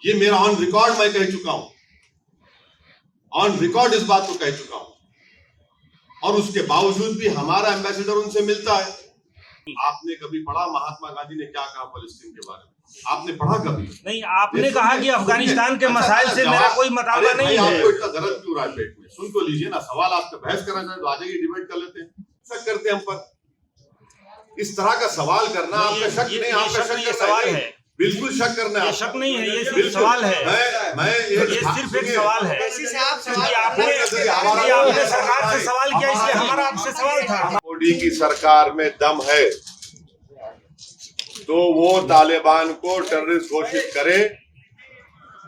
ये मेरा on record मैं कह चुका हूं, ऑन रिकॉर्ड इस बात को कह चुका हूं, और उसके बावजूद भी हमारा एम्बेसडर उनसे मिलता है। आपने कभी पढ़ा महात्मा गांधी ने क्या कहा फलस्तीन के बारे में? आपने पढ़ा कभी? नहीं, आपने कहा कि अफगानिस्तान के मसाइल से मेरा कोई मुताबिका नहीं है। आपको इतना दर्द क्यों रहा है पेट में? सुन तो लीजिए ना, सवाल आपसे बहस करना चाहे तो आ जाइए, डिबेट कर लेते हैं। शक करते हैं हम पर, इस तरह का सवाल करना आपका शक नहीं, आपका शक सवाल है, बिल्कुल शक करना है। ये शक नहीं है, ये सिर्फ सवाल है। ये सिर्फ एक सवाल है। आपने सरकार से सवाल किया, इसलिए हमारा आपसे सवाल था। मोदी की सरकार में दम है तो वो तालिबान को टेररिस्ट घोषित करे,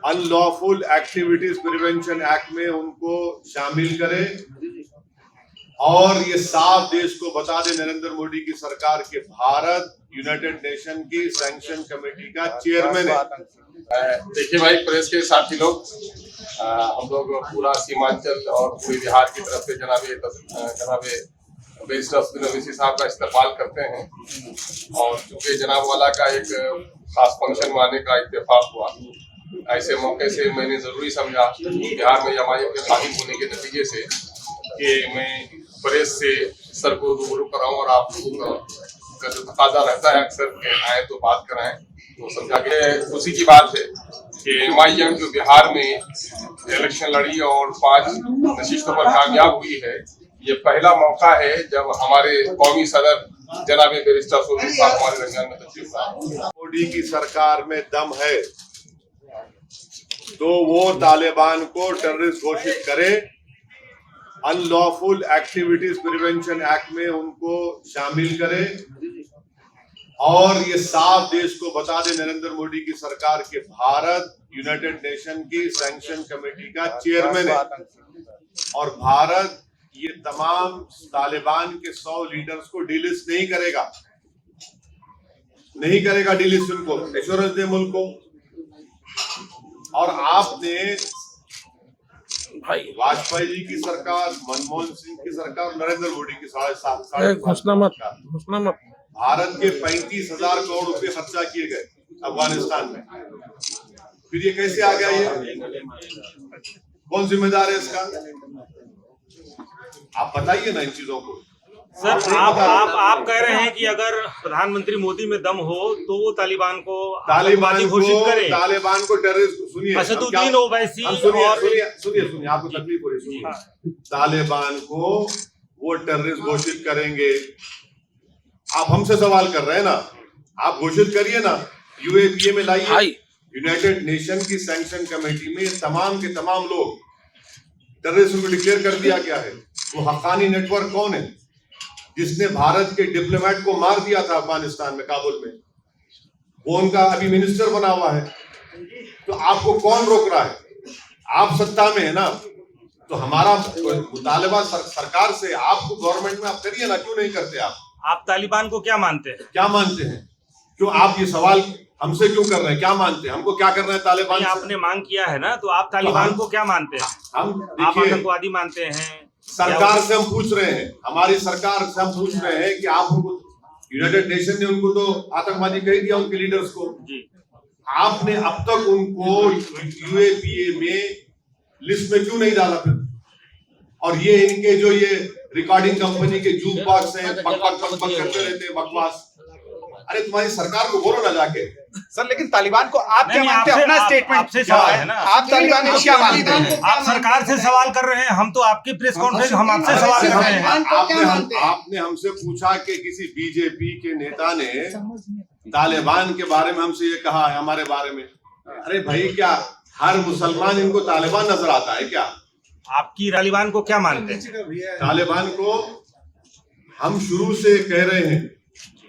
अनलॉफुल एक्टिविटीज प्रिवेंशन एक्ट में उनको शामिल करे, और ये साफ देश को बता दे नरेंद्र मोदी की सरकार के भारत यूनाइटेड नेशन की सैंक्शन कमेटी का चेयरमैन है। देखिए भाई, प्रेस के साथी लोग, हम लोग पूरा सीमांचल और पूरे बिहार की तरफ से जनाबे बैरिस्टर असदुद्दीन ओवैसी साहब का इस्तेमाल करते हैं, और चूंकि जनाब वाला का एक खास फंक्शन में आने का इत्तेफाक हुआ, ऐसे मौके से मैंने जरूरी समझा बिहार में जमायत के काबिल होने के नतीजे से कि मैं प्रेस से सर को रूबरू कराऊं, और आप लोगों का जो तकाजा रहता है अक्सर के आए तो बात कराएं, तो समझा के खुशी की बात है कि MIM जो बिहार में इलेक्शन लड़ी और 5 नशिस्तों पर कामयाब हुई है, ये पहला मौका है जब हमारे कौमी सदर जनाबे बैरिस्टर साहब हमारे रंगन में तशरीफ लाए। मोदी की सरकार में दम है तो वो तालिबान को टेररिस्ट घोषित करे, अनलॉफुल एक्टिविटीज प्रिवेंशन एक्ट में उनको शामिल करे, और ये साफ देश को बता दे नरेंद्र मोदी की सरकार के भारत यूनाइटेड नेशन की सैंक्शन कमेटी का चेयरमैन है, और भारत ये तमाम तालिबान के 100 लीडर्स को डिलिस्ट नहीं करेगा डिलिस्ट, उनको एश्योरेंस दे मुल्क को। और आपने वाजपेयी जी की सरकार, मनमोहन सिंह की सरकार, नरेंद्र मोदी की 7.5 घोषणा मत भारत के 35,000 करोड़ रुपए खर्चा किए गए अफगानिस्तान में, फिर ये कैसे आ गया? ये कौन जिम्मेदार है इसका? आप बताइए ना इन चीजों को। सर, आप कह रहे हैं कि अगर प्रधानमंत्री मोदी में दम हो तो वो तालिबान को घोषित करे, तालिबान को टेररिस्ट। सुनिए, असदुद्दीन ओवैसी, सुनिए आपको तकलीफ हो रही, सुनिए। तालिबान को वो टेररिस्ट घोषित करेंगे। आप हमसे सवाल कर रहे हैं ना, आप घोषित करिए ना, UAPA में लाइए, यूनाइटेड नेशन की सैंक्शन कमेटी में तमाम के तमाम लोग टेररिस्ट को डिक्लेयर कर दिया गया है। वो हक्कानी नेटवर्क कौन है जिसने भारत के डिप्लोमेट को मार दिया था अफगानिस्तान में, काबुल में? वो उनका अभी मिनिस्टर बना हुआ है। तो आपको कौन रोक रहा है? आप सत्ता में है ना, तो हमारा मुतालबा सरकार से, आपको गवर्नमेंट में आप करिए ना, क्यों नहीं करते आप तालिबान को क्या मानते हैं? क्यों आप ये सवाल हमसे क्यों कर रहे हैं? क्या मानते हैं? हमको क्या करना है तालिबान? आपने मांग किया है ना, तो आप तालिबान को क्या मानते हैं? आप आतंकवादी मानते हैं? सरकार से हम पूछ रहे हैं, हमारी सरकार से हम पूछ रहे हैं कि आप उनको, यूनाइटेड नेशन ने उनको तो आतंकवादी कह दिया, उनके लीडर्स को जी। आपने अब तक उनको UAPA में लिस्ट में क्यों नहीं डाला फिर? और ये इनके जो ये रिकॉर्डिंग कंपनी के जूक बॉक्स हैं, बकवास करते रहते हैं, बकवास। अरे तुम्हारी सरकार को बोलो ना जाके। सर, लेकिन तालिबान को आप क्या मानते हैं? अपना स्टेटमेंट आपसे सवाल है ना, आप तालिबान को क्या मानते हैं? आप सरकार से सवाल कर रहे हैं, हम तो आपकी प्रेस कॉन्फ्रेंस, हम आपसे सवाल कर रहे हैं। आपने हमसे पूछा कि किसी BJP के नेता ने तालिबान के बारे में हमसे ये कहा है हमारे बारे में। अरे भाई, क्या हर मुसलमान इनको तालिबान नजर आता है क्या? आपकी तालिबान को क्या मानते हैं? तालिबान को हम शुरू से कह रहे हैं,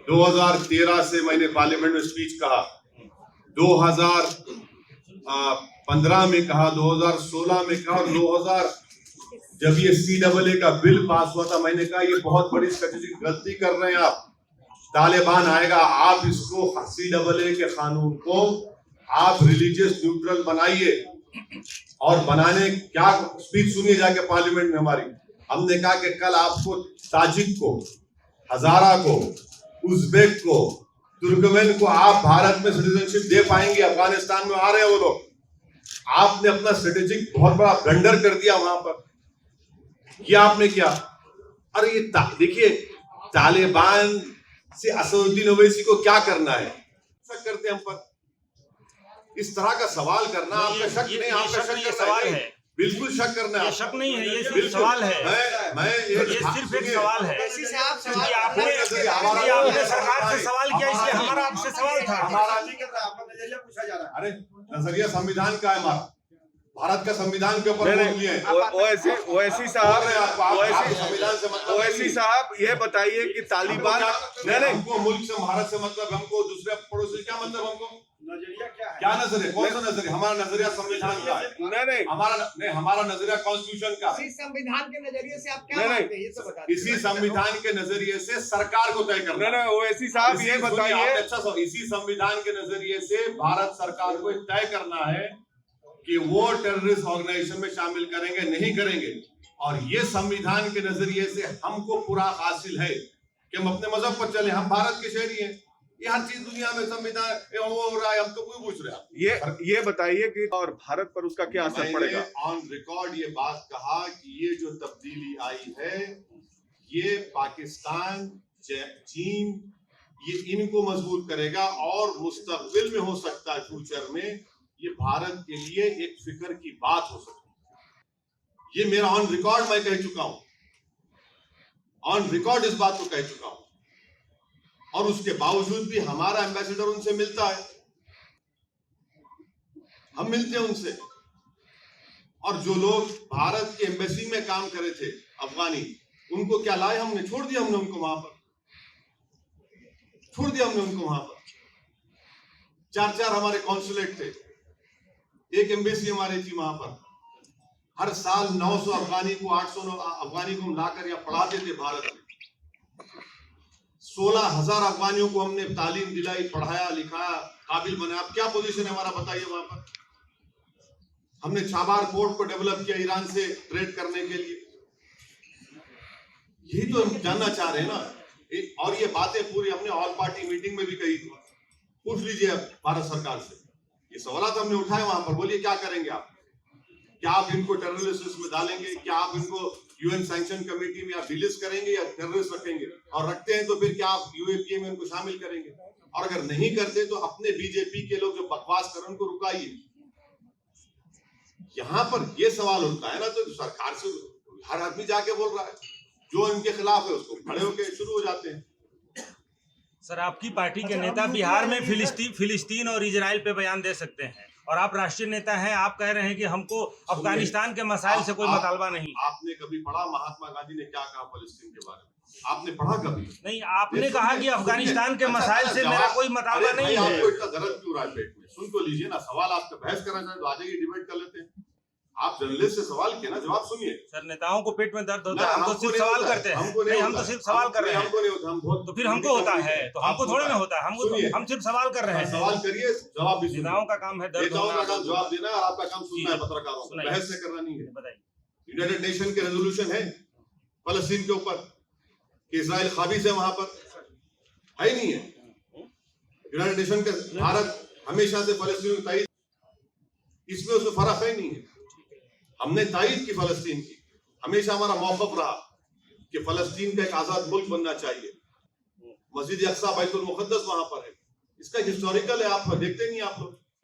2013 से मैंने पार्लियामेंट में स्पीच कहा, 2015 में कहा, 2016 में कहा, और 2000 जब ये CAA का बिल पास हुआ था, मैंने कहा ये बहुत बड़ी स्ट्रेटेजिक गलती कर रहे हैं आप। तालिबान आएगा, आप इसको CAA के कानून को आप रिलीजियस न्यूट्रल बनाइए, और बनाने क्या स्पीच सुनिए जाके पार्लियामेंट में हमारी। हमने कहा कि कल आपको ताजिक को, हजारा को, उज़्बेक को, तुर्कमेन को आप भारत में सिटीजनशिप दे पाएंगे? अफगानिस्तान में आ रहे हैं वो लोग, आपने अपना स्ट्रेटेजिक बहुत बड़ा ब्लंडर कर दिया वहां पर। ये आपने किया। अरे ये देखिए, तालिबान से असदुद्दीन ओवैसी को क्या करना है, शक करते हैं हम पर। इस तरह का सवाल करना आपका शक नहीं, आपका शक सवाल है। बिल्कुल शक करना है। शक नहीं है, ये सिर्फ सवाल है। ये सिर्फ एक सवाल है। आपने सरकार से सवाल किया, इसलिए हमारा आपसे सवाल था। अरे नजरिया संविधान का है हमारा, भारत का संविधान के ऊपर बोल लिए ओवैसी साहब ये बताइए कि तालिबान हमको मुल्क से, भारत से मतलब, हमको दूसरे पड़ोसी क्या मतलब, हमको नजरिया क्या नजरिया, कौन सा नजरिया? हमारा नजरिया संविधान का है। हमारा नजरिया कॉन्स्टिट्यूशन का है। संविधान के नजरिए से आप क्या मानते हैं, ये तो बताइए। इसी संविधान के नजरिए से सरकार को तय करना। ओवैसी साहब ये बताइए, अच्छा, इसी संविधान के नजरिए से भारत सरकार को तय करना है कि वो टेररिस्ट ऑर्गेनाइजेशन में शामिल करेंगे नहीं करेंगे। और ये संविधान के नजरिए से हमको पूरा हासिल है कि हम अपने मजहब पर चले, हम भारत के शहरी हैं। ये हर चीज दुनिया में संविधान वो हो रहा है, हम तो कोई पूछ रहे। ये बताइए कि और भारत पर उसका क्या असर पड़ेगा? ऑन रिकॉर्ड ये बात कहा कि ये जो तब्दीली आई है, ये पाकिस्तान, चीन, ये इनको मजबूत करेगा और मुस्तकबिल में हो सकता है, फ्यूचर में ये भारत के लिए एक फिक्र की बात हो सकती है। ये मेरा ऑन रिकॉर्ड मैं कह चुका हूं, ऑन रिकॉर्ड इस बात को कह चुका हूं। और उसके बावजूद भी हमारा एम्बेसडर उनसे मिलता है, हम मिलते हैं उनसे। और जो लोग भारत की एम्बेसी में काम करे थे अफगानी, उनको क्या लाए हमने, छोड़ दिया हमने उनको वहां पर, छोड़ दिया हमने उनको वहां पर। 4 हमारे कॉन्सुलेट थे, एक एम्बेसी हमारी थी वहां पर। हर साल 900 अफगानी को, 800 अफगानी को हम लाकर यहाँ पढ़ाते थे भारत में। 16,000 अफगानियों को हमने तालीम दिलाई, पढ़ाया, लिखाया, काबिल बनाया। अब क्या पोजीशन है हमारा बताइए वहां पर? हमने छाबार पोर्ट को डेवलप किया ईरान से ट्रेड करने के लिए। यही तो हम जानना चाह रहे हैं ना। और ये बातें पूरी हमने ऑल पार्टी मीटिंग में भी कही थी। पूछ लीजिए भारत सरकार से, ये सवाल हमने उठाए वहां पर। बोलिए क्या करेंगे आप? क्या आप इनको टेररिस्ट लिस्ट में डालेंगे? क्या आप इनको यूएन सैंक्शन कमेटी में आप डिलिस्ट करेंगे या टेररिस्ट रखेंगे? और रखते हैं तो फिर क्या आप यूएपीए में उनको शामिल करेंगे? और अगर नहीं करते तो अपने बीजेपी के लोग जो बकवास कर रहे हैं उनको रुकाइए। यहाँ पर ये सवाल उठता है ना, तो सरकार से हर आदमी जाके बोल रहा है, जो इनके खिलाफ है उसको खड़े होकर शुरू हो जाते हैं। सर, आपकी पार्टी के नेता बिहार में फिलिस्तीन और इजराइल पे बयान दे सकते हैं, और आप राष्ट्रीय नेता हैं, आप कह रहे हैं कि हमको अफगानिस्तान के मसाइल से कोई मुतालबा नहीं। आपने कभी पढ़ा महात्मा गांधी ने क्या कहा फिलिस्तीन के बारे में? आपने पढ़ा कभी? नहीं, आपने कहा कि अफगानिस्तान के मसाइल से मेरा कोई मुतालबा नहीं है। आपको इतना दर्द क्यों रहा है पेट में? सुन तो लीजिए ना, सवाल आपका बहस करना चाहे तो आ जाइए, डिबेट कर लेते हैं। आप जर्नलिस्ट से सवाल किया ना, जवाब सुनिए। सर, नेताओं को पेट में दर्द होता है, हम तो सिर्फ सवाल करते हैं। नहीं, हम तो सिर्फ सवाल कर रहे हैं। हमको नहीं होता, हम बहुत, तो फिर हमको होता है, तो हमको थोड़े ना होता है। हम सिर्फ सवाल कर रहे हैं। सवाल करिए, जवाब भी सुनिए। नेताओं का काम है दर्द नेताओं का काम जवाब देना है, और आपका काम सुनना है पत्रकारों को, बहस से करना नहीं है। बताइए, यूनाइटेड नेशन के रेजोल्यूशन है फलस्तीन के ऊपर कि इजराइल काबिज है वहां पर, है नहीं है? यूनाइटेड नेशन के भारत हमेशा से फलस्तीन की ताईद, इसमें उसमें फर्क है नहीं है। हमने ताईद की फलस्तीन की, हमेशा हमारा मौक़िफ़ रहा कि फलस्तीन का एक आजाद मुल्क बनना चाहिए। मस्जिद अक्सा बैतुल मुक़द्दस वहां पर है, इसका हिस्टोरिकल है, आप देखते नहीं आप लोग।